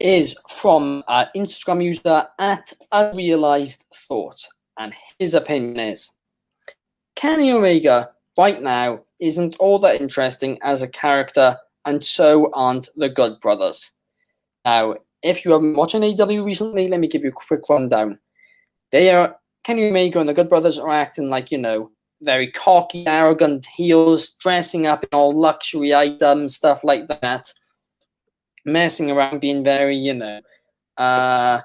is from Instagram user at Unrealized Thought, and his opinion is Kenny Omega right now isn't all that interesting as a character, and so aren't the Good Brothers. Now, if you haven't watched AEW recently, let me give you a quick rundown. Kenny Omega and the Good Brothers are acting like, very cocky, arrogant heels, dressing up in all luxury items, stuff like that, messing around, being very, I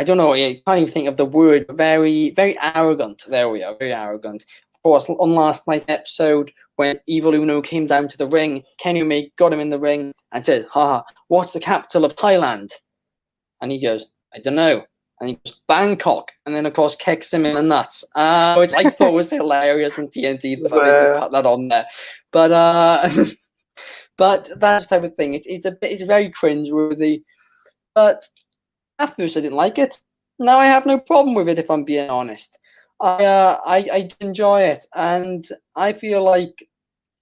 don't know, I can't even think of the word, very, very arrogant. There we are, very arrogant. Of course, on last night's episode, when Evil Uno came down to the ring, Kenny Omega got him in the ring and said, what's the capital of Thailand? And he goes, I don't know. And he goes, Bangkok. And then, of course, kicks him in the nuts. Which I thought was hilarious on TNT. The fact they just put that on there. But but that's the type of thing. It's very cringeworthy. But at first I didn't like it. Now I have no problem with it, if I'm being honest. I enjoy it, and I feel like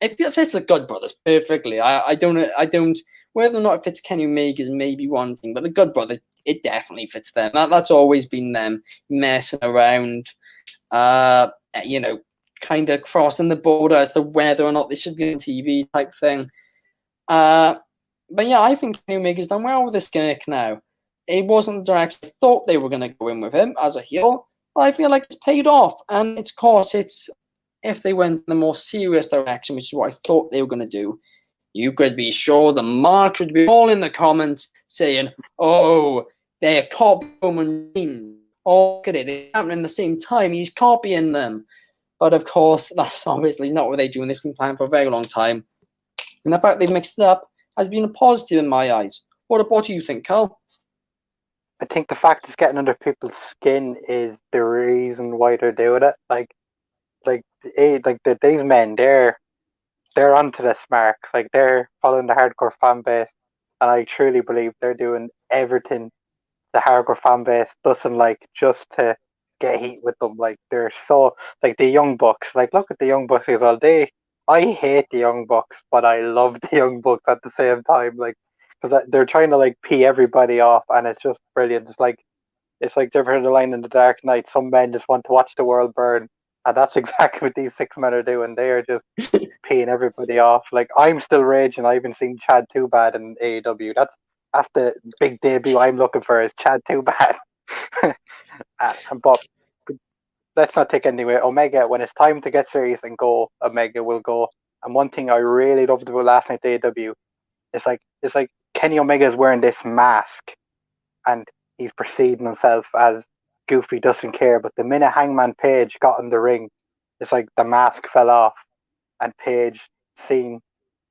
it fits the Good Brothers perfectly. I don't whether or not it fits Kenny Omega is maybe one thing, but the Good Brothers, it definitely fits them. That's always been them messing around, kind of crossing the border as to whether or not they should be on TV type thing. But yeah, I think Kenny Omega's done well with this gimmick now. It wasn't the direction I thought they were going to go in with him as a heel, but I feel like it's paid off. And of course, if they went in the more serious direction, which is what I thought they were going to do, you could be sure the marks would be all in the comments saying, oh, they're copying Roman Reigns. Oh, look at it. It's happening at the same time. He's copying them. But of course, that's obviously not what they do, and this has been planned for a very long time. And the fact they've mixed it up has been a positive in my eyes. What do you think, Karl? I think the fact it's getting under people's skin is the reason why they're doing it. These men, they're onto the marks. Like, they're following the hardcore fan base, and I truly believe they're doing everything the hardcore fan base doesn't like, just to get heat with them. Like, they're so, like, the Young Bucks. Like, look at the Young Bucks as well. I hate the Young Bucks, but I love the Young Bucks at the same time. Like, because they're trying to like pee everybody off, and it's just brilliant. It's like different the line in the Dark Knight. Some men just want to watch the world burn, and that's exactly what these six men are doing. They are just peeing everybody off. Like, I'm still raging. I haven't seen Chad Too Bad in AEW. That's the big debut I'm looking for, is Chad Too Bad. But let's not take anyway. Omega, when it's time to get serious and go, Omega will go. And one thing I really loved about last night's AEW, it's like Kenny Omega is wearing this mask, and he's perceiving himself as Goofy doesn't care. But the minute Hangman Page got in the ring, it's like the mask fell off, and Page seen,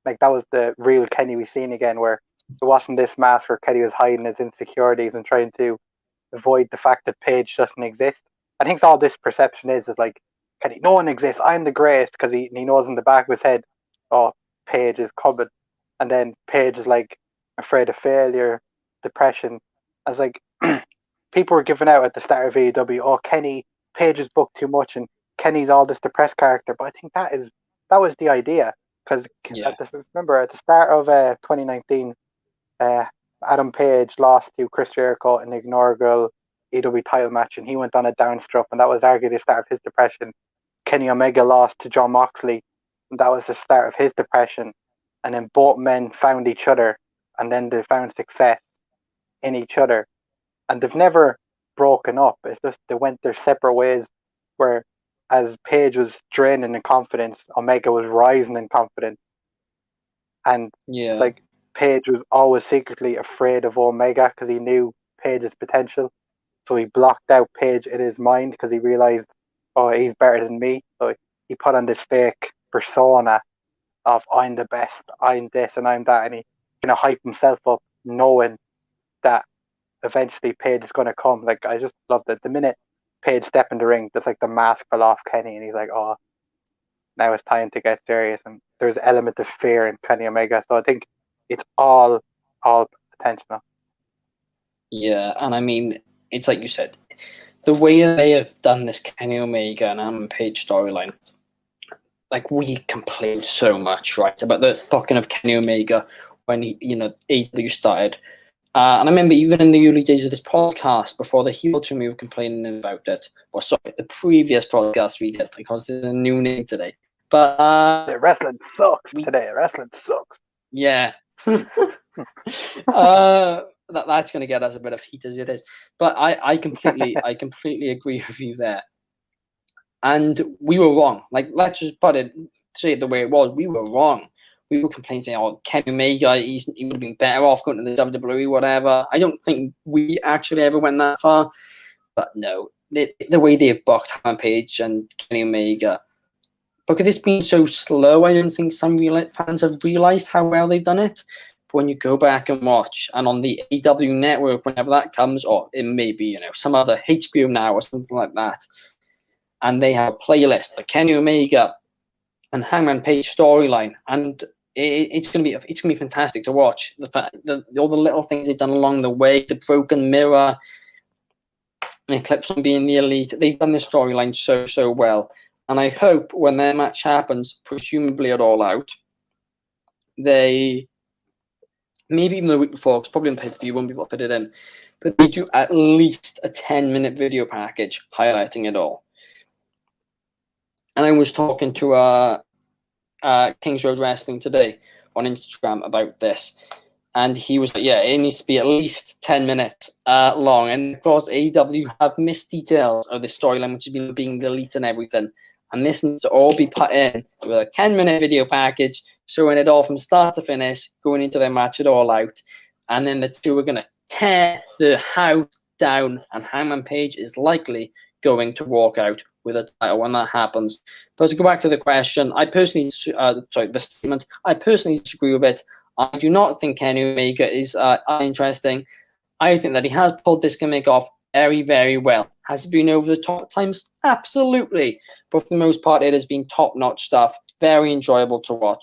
like, that was the real Kenny we seen again, where it wasn't this mask where Kenny was hiding his insecurities and trying to avoid the fact that Page doesn't exist. I think all this perception is like, Kenny, no one exists, I'm the greatest, because he knows in the back of his head, oh, Page is coming. And then Page is like afraid of failure, depression. I was like, people were giving out at the start of AEW, oh, Page is booked too much, and Kenny's all this depressed character. But I think that was the idea. Because remember, at the start of 2019, Adam Page lost to Chris Jericho in the inaugural AEW title match, and he went on a downstroke, and that was arguably the start of his depression. Kenny Omega lost to Jon Moxley, and that was the start of his depression. And then both men found each other, and then they found success in each other. And they've never broken up. It's just they went their separate ways, where as Page was draining in confidence, Omega was rising in confidence. And it's like Page was always secretly afraid of Omega because he knew Page's potential. So he blocked out Page in his mind because he realized, oh, he's better than me. So he put on this fake persona of, I'm the best, I'm this and I'm that, and he hype himself up knowing that eventually Page is going to come. Like, I just loved it. The minute Page stepped in the ring, just like the mask fell off Kenny, and he's like, oh, now it's time to get serious. And there's an element of fear in Kenny Omega. So I think it's all intentional. Yeah, and I mean, it's like you said, the way they have done this Kenny Omega and Adam Page storyline, like, we complained so much, right, about the booking of Kenny Omega when AEW started. And I remember even in the early days of this podcast, before the heel to me were complaining about it, or sorry, the previous podcast we did, because there's a new name today. But Yeah, wrestling sucks today. Wrestling sucks. Yeah. That's going to get us a bit of heat as it is. But I completely agree with you there. And we were wrong. Like, let's just say it the way it was. We were wrong. We were complaining, saying, "Oh, Kenny Omega, he would have been better off going to the WWE, whatever." I don't think we actually ever went that far. But no, the way they've booked Rampage and Kenny Omega, because it's been so slow, I don't think some fans have realised how well they've done it. But when you go back and watch, and on the AW network, whenever that comes, or it may be, some other HBO Now or something like that, and they have a playlist, the Kenny Omega and Hangman Page storyline, and it's gonna be fantastic to watch. The fact that all the little things they've done along the way, the broken mirror, Eclipse on being the elite, they've done this storyline so well. And I hope when their match happens, presumably at All Out, they, maybe even the week before, because probably on pay-per-view won't be able to fit it in, but they do at least a 10-minute video package highlighting it all. And I was talking to Kings Road Wrestling today on Instagram about this, and he was like, yeah, it needs to be at least 10 minutes long. And of course, AEW have missed details of the storyline, which has been being deleted and everything. And this needs to all be put in with a 10-minute video package, showing it all from start to finish, going into their match at All Out. And then the two are going to tear the house down, and Hangman Page is likely going to walk out with a title when that happens. But to go back to the question, the statement, I personally disagree with it. I do not think Kenny Omega is uninteresting. I think that he has pulled this gimmick off very, very well. Has it been over the top at times? Absolutely. But for the most part, it has been top-notch stuff. Very enjoyable to watch.